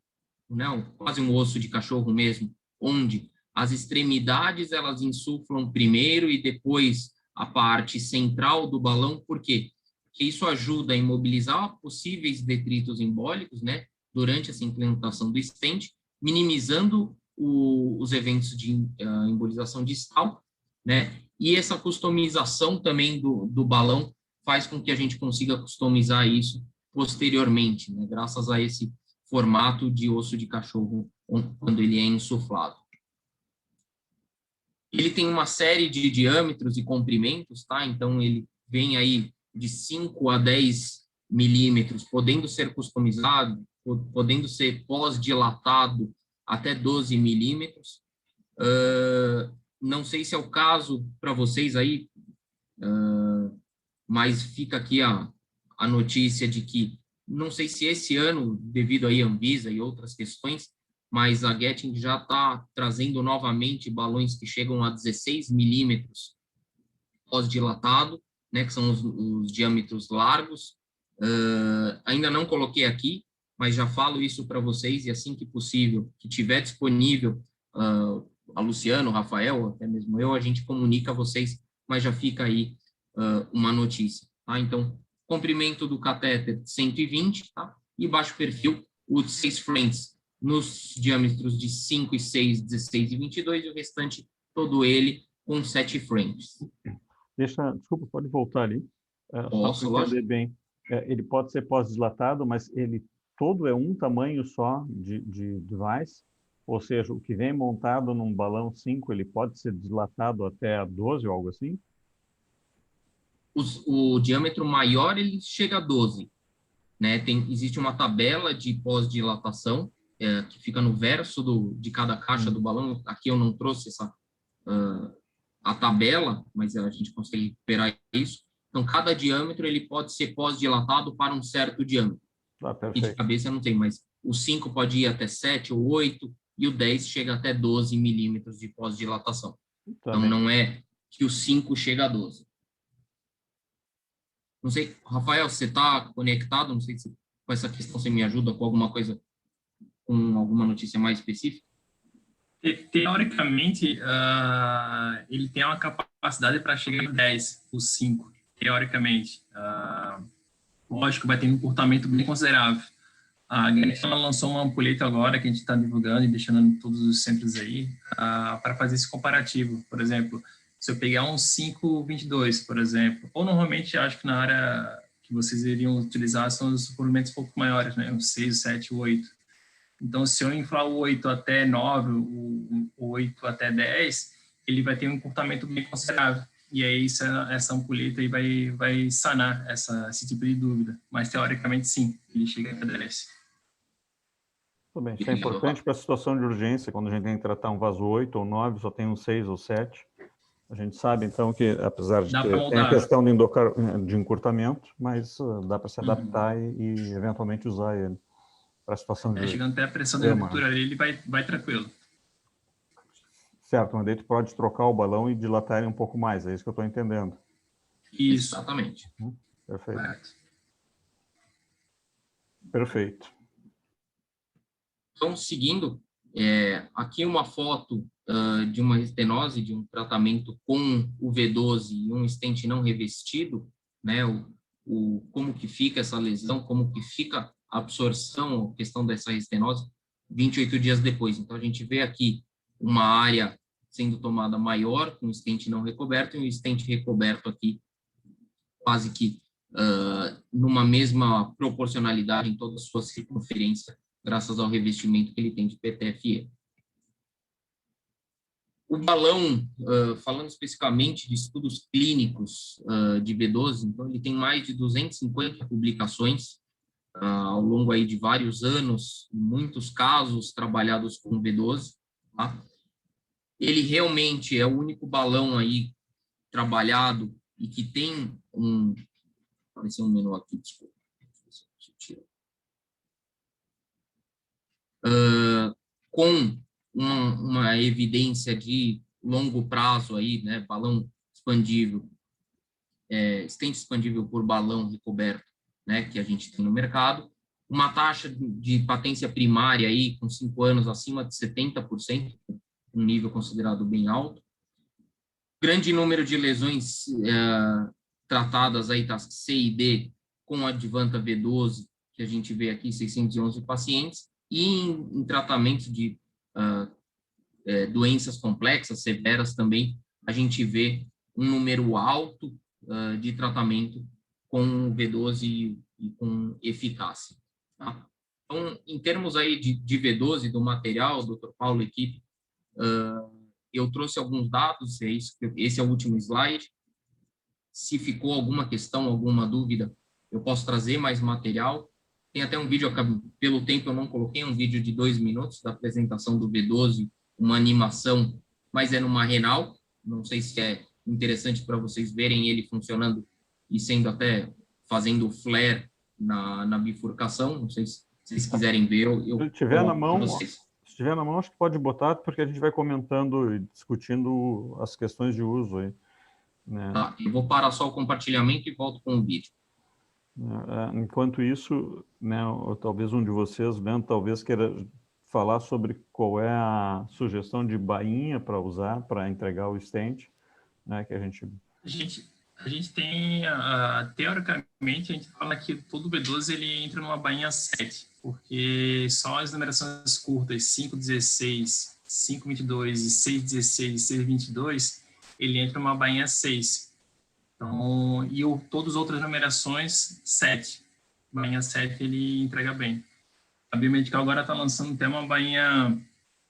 [SPEAKER 2] né, quase um osso de cachorro mesmo, onde as extremidades elas insuflam primeiro e depois a parte central do balão. Por quê? Porque isso ajuda a imobilizar possíveis detritos embólicos, né, durante essa implantação do stent, minimizando os eventos de embolização distal, né, e essa customização também do balão faz com que a gente consiga customizar isso posteriormente, né, graças a esse formato de osso de cachorro quando ele é insuflado. Ele tem uma série de diâmetros e comprimentos, tá? Então, ele vem aí de 5 a 10 milímetros, podendo ser customizado, podendo ser pós-dilatado até 12 milímetros. Não sei se é o caso para vocês aí, mas fica aqui a notícia de que, não sei se esse ano, devido aí à Anvisa e outras questões, mas a Getinge já está trazendo novamente balões que chegam a 16 milímetros pós-dilatado, né, que são os diâmetros largos. Ainda não coloquei aqui, mas já falo isso para vocês, e assim que possível, que tiver disponível, a Luciano, o Rafael, até mesmo eu, a gente comunica a vocês, mas já fica aí uma notícia. Tá? Então, comprimento do catéter 120, tá? E baixo perfil, os 6 frames nos diâmetros de 5 e 6, 16 e 22, e o restante todo ele com 7 frames.
[SPEAKER 1] Desculpa, pode voltar ali.
[SPEAKER 2] Posso,
[SPEAKER 1] só para entender bem. Ele pode ser pós-dilatado, mas ele todo é um tamanho só de device, ou seja, o que vem montado num balão 5, ele pode ser dilatado até 12 ou algo assim?
[SPEAKER 2] O diâmetro maior, ele chega a 12. Né? Existe uma tabela de pós-dilatação que fica no verso de cada caixa do balão. Aqui eu não trouxe a tabela, mas a gente consegue recuperar isso. Então, cada diâmetro ele pode ser pós-dilatado para um certo diâmetro. E de cabeça eu não tenho, mas o 5 pode ir até 7 ou 8, e o 10 chega até 12 milímetros de pós-dilatação. Então, não é que o 5 chega a 12. Não sei, Rafael, você está conectado? Não sei se com essa questão você me ajuda com alguma coisa, com alguma notícia mais específica.
[SPEAKER 4] Teoricamente, ele tem uma capacidade para chegar em 10, o 5, teoricamente. Lógico, vai ter um encurtamento bem considerável. A Getinge lançou uma ampulheta agora que a gente está divulgando e deixando em todos os centros aí para fazer esse comparativo. Por exemplo, se eu pegar um 5,22, por exemplo, ou normalmente acho que na área que vocês iriam utilizar são os comprimentos um pouco maiores, né? O 6, o 7, o 8. Então, se eu inflar o 8 até 9, o 8 até 10, ele vai ter um encurtamento bem considerável. e aí essa ampulheta aí vai sanar esse tipo de dúvida. Mas, teoricamente, sim, ele chega até 10.
[SPEAKER 1] Tudo bem, isso é importante para a situação de urgência, quando a gente tem que tratar um vaso 8 ou 9, só tem um 6 ou 7. A gente sabe, então, que apesar de ter tem a questão de encurtamento, mas dá para se adaptar e eventualmente usar ele para a situação de...
[SPEAKER 4] Chegando até a pressão da ruptura ali, ele vai tranquilo.
[SPEAKER 1] Certo, mas daí tu pode trocar o balão e dilatar ele um pouco mais, é isso que eu estou entendendo.
[SPEAKER 2] Isso. Exatamente.
[SPEAKER 1] Perfeito.
[SPEAKER 4] Correto.
[SPEAKER 1] Perfeito.
[SPEAKER 2] Então, seguindo, aqui uma foto de uma estenose, de um tratamento com o V12 e um stent não revestido, né, como que fica essa lesão, como que fica a absorção, a questão dessa estenose 28 dias depois. Então, a gente vê aqui uma área sendo tomada maior, com o stent não recoberto, e o stent recoberto aqui quase que numa mesma proporcionalidade em toda a sua circunferência, graças ao revestimento que ele tem de PTFE. O balão, falando especificamente de estudos clínicos de V12, então ele tem mais de 250 publicações ao longo aí de vários anos, muitos casos trabalhados com V12, tá? Ele realmente é o único balão aí trabalhado e que tem apareceu um menu aqui, desculpa. Com uma evidência de longo prazo aí, né, balão expandível, stent expandível por balão recoberto, né, que a gente tem no mercado, uma taxa de patência primária aí com 5 anos acima de 70%, um nível considerado bem alto, grande número de lesões tratadas aí das C e D com adjuvanta V12, que a gente vê aqui, 611 pacientes, e em tratamento de doenças complexas, severas também, a gente vê um número alto de tratamento com V12 e com eficácia. Tá? Então, em termos aí de V12, do material, Dr. Paulo, equipe, eu trouxe alguns dados, esse é o último slide. Se ficou alguma questão, alguma dúvida, eu posso trazer mais material. Tem até um vídeo, pelo tempo eu não coloquei, um vídeo de 2 minutos da apresentação do V12, uma animação, mas é numa renal. Não sei se é interessante para vocês verem ele funcionando e sendo até fazendo flare na bifurcação. Não sei se vocês quiserem ver.
[SPEAKER 1] Se tiver na mão, acho que pode botar, porque a gente vai comentando e discutindo as questões de uso aí. Né?
[SPEAKER 2] Tá, eu vou parar só o compartilhamento e volto com o vídeo.
[SPEAKER 1] Enquanto isso, né, talvez um de vocês, Leandro, talvez queira falar sobre qual é a sugestão de bainha para usar, para entregar o stent, né, que a gente
[SPEAKER 4] tem, teoricamente, a gente fala que todo V12 ele entra numa bainha 7, porque só as numerações curtas, 516, 522 e 616 e 622, ele entra numa bainha 6. Então, todas as outras numerações, 7. Bainha 7 ele entrega bem. A Biomedical agora está lançando até uma bainha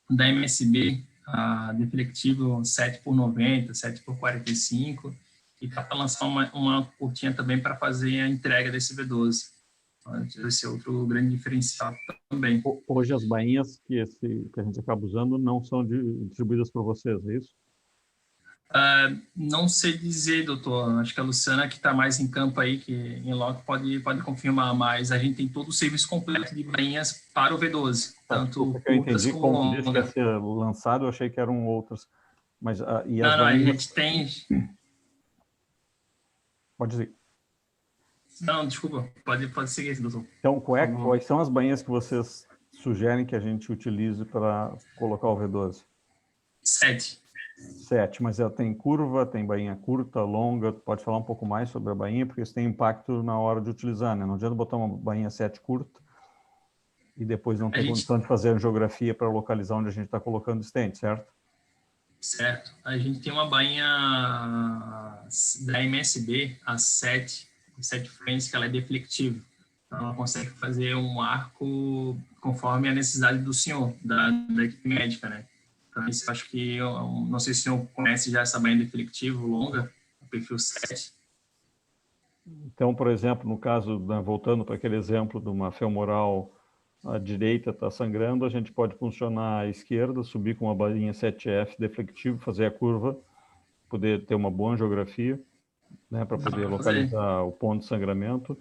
[SPEAKER 4] da MSB, a deflectível 7x90, 7x45, e está para lançar uma curtinha também para fazer a entrega desse V12. Então, esse é outro grande diferencial também.
[SPEAKER 1] Hoje as bainhas que a gente acaba usando não são distribuídas por vocês, é isso?
[SPEAKER 4] Não sei dizer, doutor. Acho que a Luciana, que está mais em campo aí, que em loco, pode confirmar, mas a gente tem todo o serviço completo de bainhas para o V12. Tanto
[SPEAKER 1] eu entendi como disse que ia ser lançado, eu achei que eram outras. Mas, e as
[SPEAKER 4] não,
[SPEAKER 1] bainhas...
[SPEAKER 4] a gente tem...
[SPEAKER 1] Pode dizer.
[SPEAKER 4] Não, desculpa. Pode seguir, doutor.
[SPEAKER 1] Então, quais são as bainhas que vocês sugerem que a gente utilize para colocar o V12?
[SPEAKER 4] 7.
[SPEAKER 1] 7, mas ela tem curva, tem bainha curta, longa. Pode falar um pouco mais sobre a bainha, porque isso tem impacto na hora de utilizar, né? Não adianta botar uma bainha 7 curta e depois não ter condição de fazer a geografia para localizar onde a gente está colocando o stent, certo?
[SPEAKER 4] Certo. A gente tem uma bainha da MSB, a 7 frames, que ela é deflectiva. Então, ela consegue fazer um arco conforme a necessidade do senhor, da equipe médica, né? Então, isso acho que, não sei se o senhor conhece já essa bainha deflectiva longa, perfil 7.
[SPEAKER 1] Então, por exemplo, no caso, né, voltando para aquele exemplo de uma femoral, a direita está sangrando, a gente pode funcionar à esquerda, subir com uma bainha 7F deflectivo, fazer a curva, poder ter uma boa angiografia, né, para poder localizar o ponto de sangramento.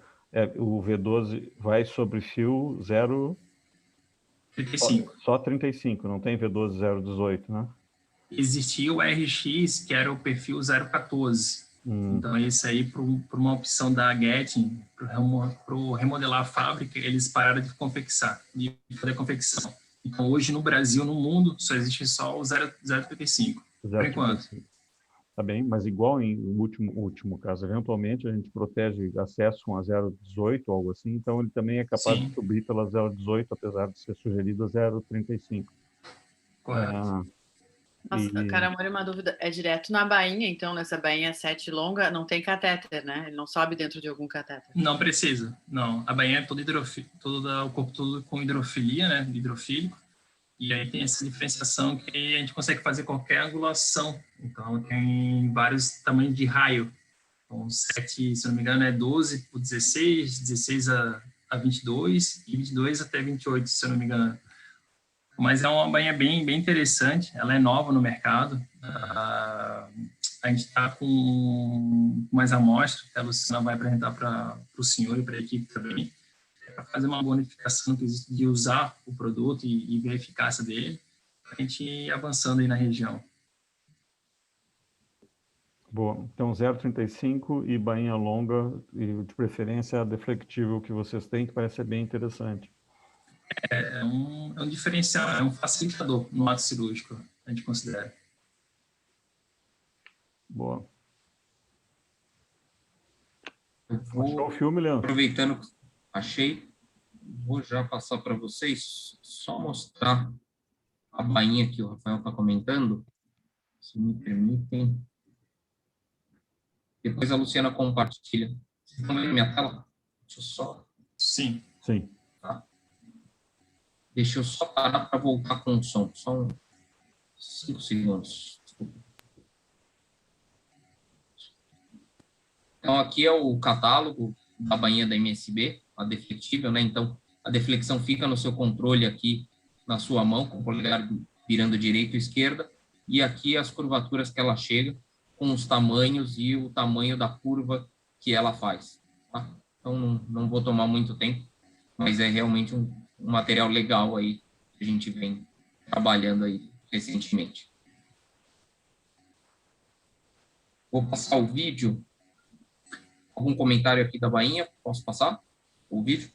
[SPEAKER 1] O V12 vai sobre fio
[SPEAKER 4] 35.
[SPEAKER 1] Só 35, não tem V12 018, né?
[SPEAKER 4] Existia o RX, que era o perfil 014. Então, esse aí, por uma opção da Getin, para remodelar a fábrica, eles pararam de fazer confecção. Então, hoje, no Brasil, no mundo, só existe só o 035, por enquanto.
[SPEAKER 1] Tá bem, mas igual em último caso, eventualmente a gente protege acesso com a 018 ou algo assim, então ele também é capaz de subir pela 018, apesar de ser sugerido a 035.
[SPEAKER 4] Correto.
[SPEAKER 5] Nossa, Caramori, uma dúvida. É direto na bainha, então, nessa bainha 7 longa, não tem catéter, né? Ele não sobe dentro de algum catéter.
[SPEAKER 4] Não precisa, não. A bainha é toda o corpo todo com hidrofilia, né? Hidrofílico. E aí tem essa diferenciação que a gente consegue fazer qualquer angulação. Então, tem vários tamanhos de raio. Então, 7, se não me engano, é 12 por 16, 16 a 22 e 22 até 28, se eu não me engano. Mas é uma bainha bem interessante, ela é nova no mercado. A gente está com mais amostras, que a Luciana vai apresentar para o senhor e para a equipe também, para fazer uma bonificação de usar o produto e ver a eficácia dele, para a gente ir avançando aí na região.
[SPEAKER 1] Bom, então 0,35 e bainha longa, e de preferência a deflectível que vocês têm, que parece ser bem interessante.
[SPEAKER 4] É um diferencial, é um facilitador no ato cirúrgico, a gente considera.
[SPEAKER 1] Boa.
[SPEAKER 2] Achou
[SPEAKER 1] o filme, Leandro?
[SPEAKER 2] Aproveitando, achei, vou já passar para vocês, só mostrar a bainha que o Rafael está comentando, se me permitem. Depois a Luciana compartilha. Vocês estão vendo minha tela? Deixa eu só...
[SPEAKER 4] Sim.
[SPEAKER 1] Sim.
[SPEAKER 2] Tá. Deixa eu só parar para voltar com o som. Só 5 segundos. Desculpa. Então, aqui é o catálogo da bainha da MSB, a deflectível, né? Então, a deflexão fica no seu controle aqui na sua mão, com o polegar virando direita ou esquerda, e aqui as curvaturas que ela chega, com os tamanhos e o tamanho da curva que ela faz. Tá? Então, não vou tomar muito tempo, mas é realmente um material legal aí que a gente vem trabalhando aí recentemente. Vou passar o vídeo. Algum comentário aqui da bainha? Posso passar o vídeo?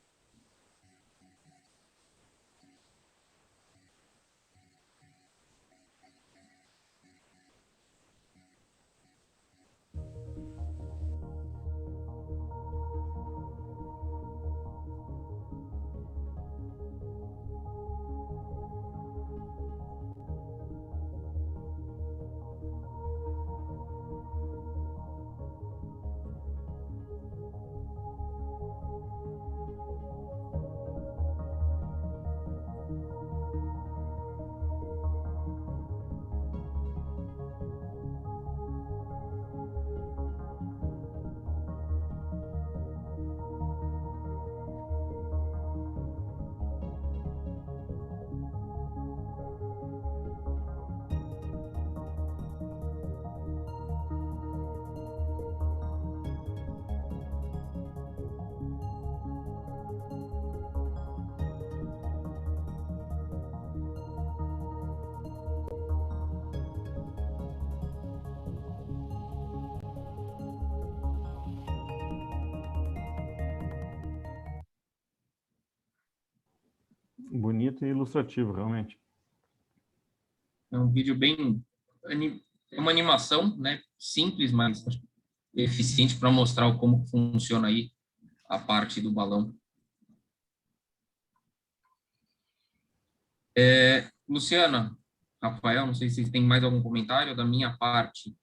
[SPEAKER 1] Bonito e ilustrativo, realmente.
[SPEAKER 2] É um vídeo bem... É uma animação, né? Simples, mas eficiente para mostrar como funciona aí a parte do balão. Luciana, Rafael, não sei se vocês têm mais algum comentário da minha parte.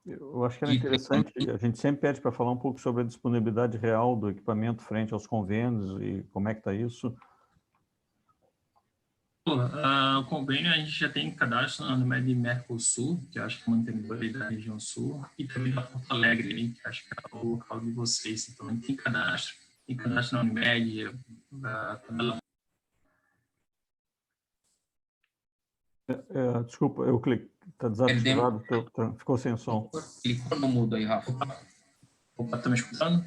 [SPEAKER 1] Eu acho que era interessante, a gente sempre pede para falar um pouco sobre a disponibilidade real do equipamento frente aos convênios e como é que está isso.
[SPEAKER 4] Paula, o convênio a gente já tem cadastro na Unimed Mercosul, que eu acho que é mantenedor aí da região sul, e também da Porto Alegre, aí, que acho que é o local de vocês. Então, tem cadastro. Tem cadastro na Unimed,
[SPEAKER 1] Desculpa, eu cliquei, está desativado, ficou sem som.
[SPEAKER 2] Clicou no mudo aí, Rafa.
[SPEAKER 4] Opa, tá me escutando?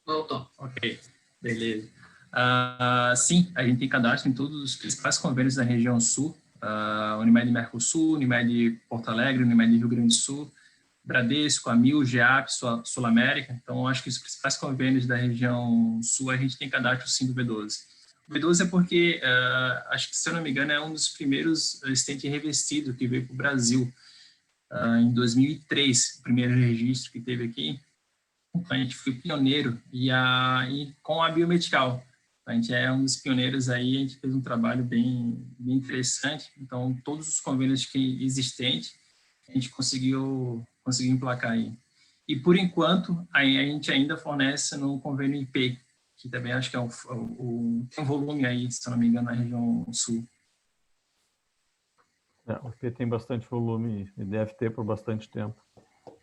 [SPEAKER 2] Voltou.
[SPEAKER 4] Ok, beleza. Sim, a gente tem cadastro em todos os principais convênios da região sul, Unimed Mercosul, Unimed Porto Alegre, Unimed Rio Grande do Sul, Bradesco, Amil, GEAP, Sul América. Então, acho que os principais convênios da região sul, a gente tem cadastro sim do V12. O V12 é porque, acho que, se eu não me engano, é um dos primeiros stent revestido que veio para o Brasil, em 2003, o primeiro registro que teve aqui. Então, a gente foi pioneiro e com a biomedical. A gente é um dos pioneiros aí, a gente fez um trabalho bem interessante. Então, todos os convênios que existentes, a gente conseguiu emplacar aí. E, por enquanto, a gente ainda fornece no convênio IP, que também acho que tem um volume aí, se eu não me engano, na região sul.
[SPEAKER 1] O IP tem bastante volume e deve ter por bastante tempo,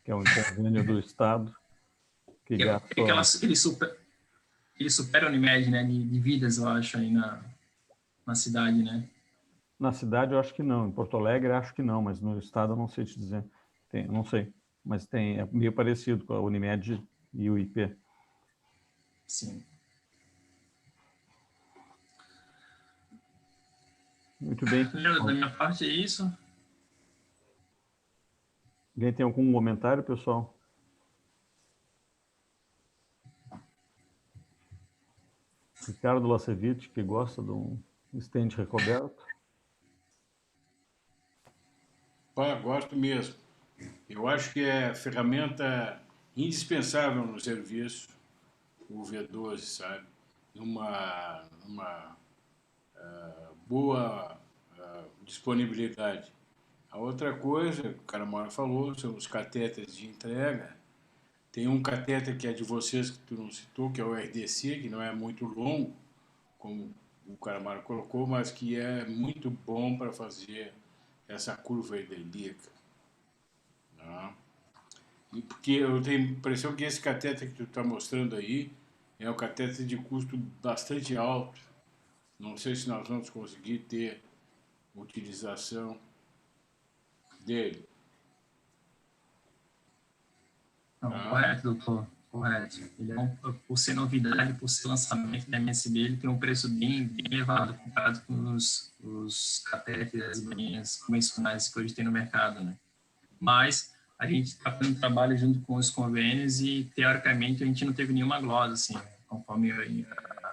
[SPEAKER 1] que é um convênio do Estado.
[SPEAKER 4] Ele supera a Unimed, né, de vidas, eu acho, aí na cidade, né?
[SPEAKER 1] Na cidade eu acho que não, em Porto Alegre acho que não, mas no estado eu não sei te dizer. Não sei, mas é meio parecido com a Unimed e o IP.
[SPEAKER 4] Sim.
[SPEAKER 1] Muito bem.
[SPEAKER 4] Da minha parte é isso.
[SPEAKER 1] Alguém tem algum comentário, pessoal? Ricardo Lacevich, que gosta de um estende recoberto.
[SPEAKER 6] Gosto mesmo. Eu acho que é ferramenta indispensável no serviço, o V12, sabe? Numa boa disponibilidade. A outra coisa, que o Caramora falou, são os catéteres de entrega. Tem um catéter que é de vocês, que tu não citou, que é o RDC, que não é muito longo, como o Caramara colocou, mas que é muito bom para fazer essa curva ilíaca. Tá? E porque eu tenho a impressão que esse catéter que tu está mostrando aí é um catéter de custo bastante alto. Não sei se nós vamos conseguir ter utilização dele.
[SPEAKER 4] Não, correto, doutor. Correto. Ele por ser novidade, por ser lançamento da MSB, ele tem um preço bem elevado comparado com os catéteres, as bainhas convencionais que hoje tem no mercado, né? Mas a gente está fazendo trabalho junto com os convênios e, teoricamente, a gente não teve nenhuma glosa, assim, conforme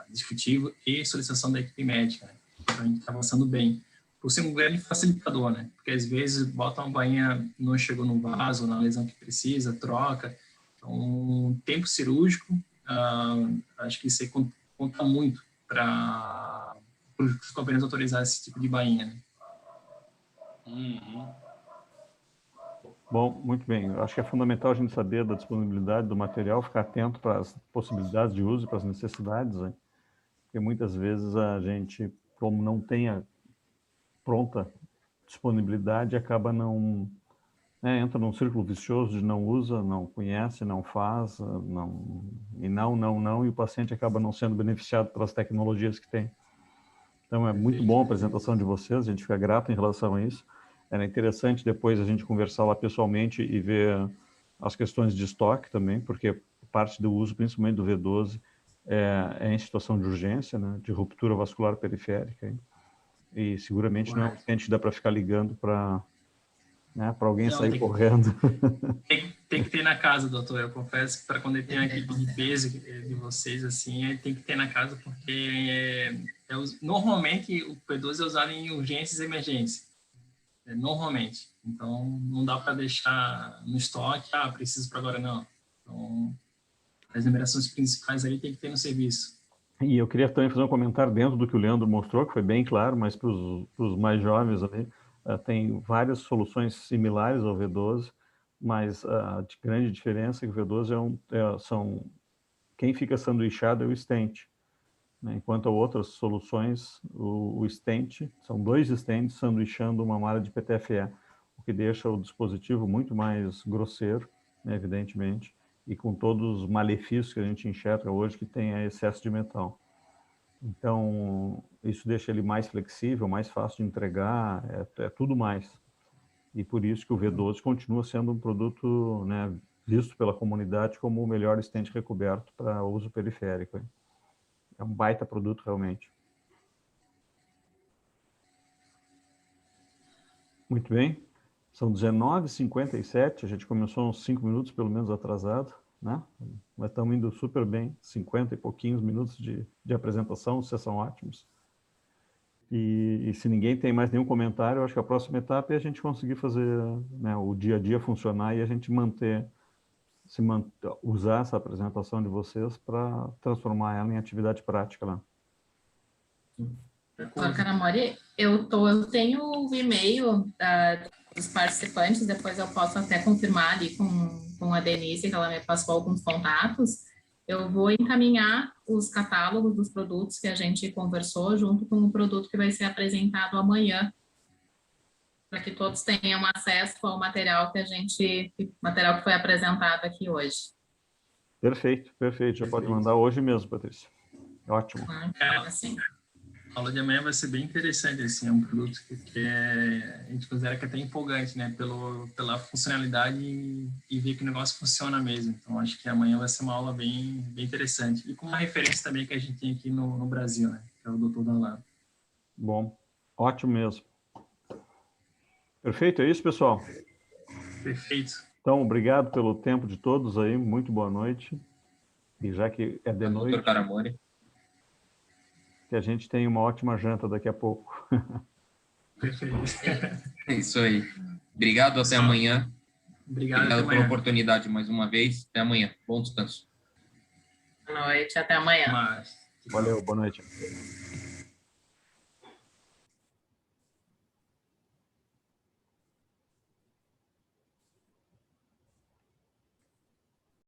[SPEAKER 4] discutivo e solicitação da equipe médica, né? Então, a gente está avançando bem. Por ser um grande facilitador, né? Porque, às vezes, bota uma bainha, não chegou no vaso, na lesão que precisa, troca. Então, tempo cirúrgico, acho que isso aí conta muito para os convênios autorizar esse tipo de bainha, né?
[SPEAKER 6] Uhum.
[SPEAKER 1] Bom, muito bem. Eu acho que é fundamental a gente saber da disponibilidade do material, ficar atento para as possibilidades de uso, para as necessidades, né? Porque muitas vezes a gente, como não tem a pronta disponibilidade, acaba não... entra num círculo vicioso de não usa, não conhece, não faz, e o paciente acaba não sendo beneficiado pelas tecnologias que tem. Então, é muito bom a apresentação de vocês, a gente fica grato em relação a isso. Era interessante depois a gente conversar lá pessoalmente e ver as questões de estoque também, porque parte do uso, principalmente do V12, é em situação de urgência, né, de ruptura vascular periférica. Hein? E seguramente não é um paciente que dá para ficar ligando para alguém sair correndo.
[SPEAKER 4] Tem que ter na casa, doutor. Eu confesso que para quando tem a equipe de peso de vocês, assim, tem que ter na casa, porque normalmente o P12 é usado em urgências e emergências. Normalmente. Então, não dá para deixar no estoque, preciso para agora, não. Então, as numerações principais ali tem que ter no serviço.
[SPEAKER 1] E eu queria também fazer um comentário dentro do que o Leandro mostrou, que foi bem claro, mas para os mais jovens ali, tem várias soluções similares ao V12, mas a grande diferença é que o V12 quem fica sanduichado é o stent. né? Enquanto outras soluções, o stent, são 2 stents sanduichando uma malha de PTFE, o que deixa o dispositivo muito mais grosseiro, né, evidentemente, e com todos os malefícios que a gente enxerga hoje, que tem excesso de metal. Então, isso deixa ele mais flexível, mais fácil de entregar, é tudo mais. E por isso que o V12 continua sendo um produto, né, visto pela comunidade como o melhor stent recoberto para uso periférico. É um baita produto, realmente. Muito bem. São 19h57, a gente começou uns 5 minutos, pelo menos, atrasado, né? Mas estamos indo super bem, 50 e pouquinhos minutos de apresentação, vocês são ótimos. E se ninguém tem mais nenhum comentário, eu acho que a próxima etapa é a gente conseguir fazer, né, o dia a dia funcionar e a gente usar essa apresentação de vocês para transformar ela em atividade prática lá.
[SPEAKER 7] Caramori, eu tenho o e-mail dos participantes, depois eu posso até confirmar ali com a Denise, que ela me passou alguns contatos. Eu vou encaminhar os catálogos dos produtos que a gente conversou, junto com o produto que vai ser apresentado amanhã, para que todos tenham acesso ao material que foi apresentado aqui hoje.
[SPEAKER 1] Perfeito, perfeito. Já pode mandar hoje mesmo, Patrícia. Ótimo.
[SPEAKER 7] Sim.
[SPEAKER 4] A aula de amanhã vai ser bem interessante, assim, é um produto que a gente considera que é até empolgante, né, pela funcionalidade e ver que o negócio funciona mesmo. Então, acho que amanhã vai ser uma aula bem interessante. E com uma referência também que a gente tem aqui no Brasil, né, que é o Dr. Danlado.
[SPEAKER 1] Bom, ótimo mesmo. Perfeito, é isso, pessoal?
[SPEAKER 4] Perfeito.
[SPEAKER 1] Então, obrigado pelo tempo de todos aí, muito boa noite. E já que é de noite...
[SPEAKER 2] Dr. Caramori.
[SPEAKER 1] Que a gente tenha uma ótima janta daqui a pouco.
[SPEAKER 4] Perfeito.
[SPEAKER 2] É isso aí. Obrigado, até amanhã.
[SPEAKER 4] Obrigado
[SPEAKER 2] pela oportunidade mais uma vez. Até amanhã. Bom descanso.
[SPEAKER 7] Boa noite, até amanhã.
[SPEAKER 1] Valeu, boa noite.